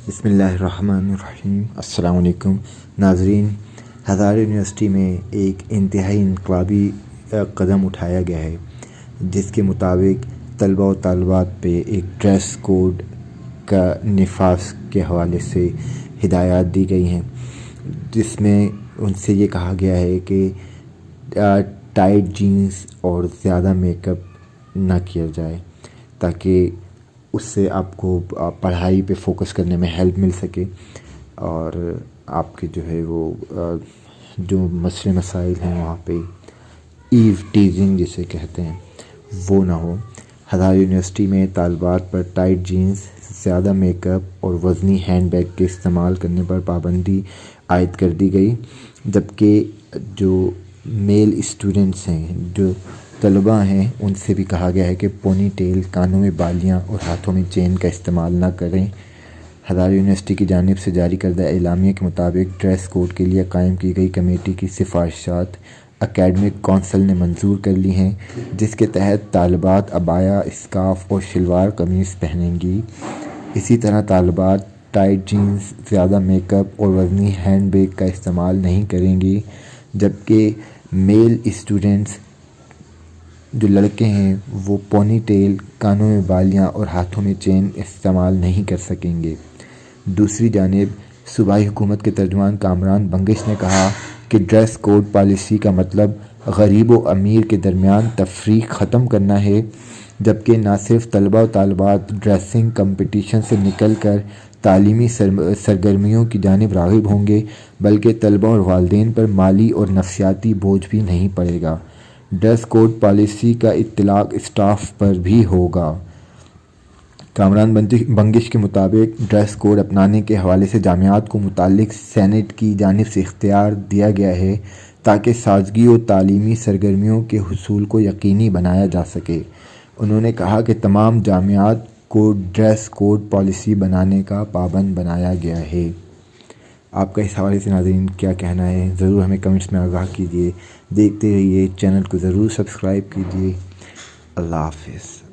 بسم اللہ الرحمن الرحیم۔ السلام علیکم ناظرین، ہزارہ یونیورسٹی میں ایک انتہائی انقلابی قدم اٹھایا گیا ہے، جس کے مطابق طلباء و طالبات پہ ایک ڈریس کوڈ کا نفاذ کے حوالے سے ہدایات دی گئی ہیں، جس میں ان سے یہ کہا گیا ہے کہ ٹائٹ جینس اور زیادہ میک اپ نہ کیا جائے، تاکہ اس سے آپ کو پڑھائی پہ فوکس کرنے میں ہیلپ مل سکے اور آپ کے جو ہے وہ جو مسئلے مسائل ہیں وہاں پہ ایو ٹیزنگ جسے کہتے ہیں وہ نہ ہو۔ ہزارہ یونیورسٹی میں طالبات پر ٹائٹ جینس، زیادہ میک اپ اور وزنی ہینڈ بیگ کے استعمال کرنے پر پابندی عائد کر دی گئی، جبکہ جو میل اسٹوڈنٹس ہیں، جو طلباء ہیں، ان سے بھی کہا گیا ہے کہ پونی ٹیل، کانوں میں بالیاں اور ہاتھوں میں چین کا استعمال نہ کریں۔ ہزارہ یونیورسٹی کی جانب سے جاری کردہ اعلامیہ کے مطابق ڈریس کوڈ کے لیے قائم کی گئی کمیٹی کی سفارشات اکیڈمک کونسل نے منظور کر لی ہیں، جس کے تحت طالبات عبایا، اسکارف اور شلوار قمیص پہنیں گی۔ اسی طرح طالبات ٹائٹ جینس، زیادہ میک اپ اور وزنی ہینڈ بیگ کا استعمال نہیں کریں گی، جبکہ میل اسٹوڈنٹس جو لڑکے ہیں وہ پونی ٹیل، کانوں میں بالیاں اور ہاتھوں میں چین استعمال نہیں کر سکیں گے۔ دوسری جانب صوبائی حکومت کے ترجمان کامران بنگش نے کہا کہ ڈریس کوڈ پالیسی کا مطلب غریب و امیر کے درمیان تفریق ختم کرنا ہے، جبکہ نہ صرف طلباء و طالبات ڈریسنگ کمپٹیشن سے نکل کر تعلیمی سرگرمیوں کی جانب راغب ہوں گے، بلکہ طلباء اور والدین پر مالی اور نفسیاتی بوجھ بھی نہیں پڑے گا۔ ڈریس کوڈ پالیسی کا اطلاق اسٹاف پر بھی ہوگا۔ کامران بنگش کے مطابق ڈریس کوڈ اپنانے کے حوالے سے جامعات کو متعلق سینٹ کی جانب سے اختیار دیا گیا ہے تاکہ سادگی و تعلیمی سرگرمیوں کے حصول کو یقینی بنایا جا سکے۔ انہوں نے کہا کہ تمام جامعات کو ڈریس کوڈ پالیسی بنانے کا پابند بنایا گیا ہے۔ آپ کا اس حوالے سے ناظرین کیا کہنا ہے؟ ضرور ہمیں کمنٹس میں آگاہ کیجیے۔ دیکھتے رہیے، چینل کو ضرور سبسکرائب کیجیے۔ اللہ حافظ۔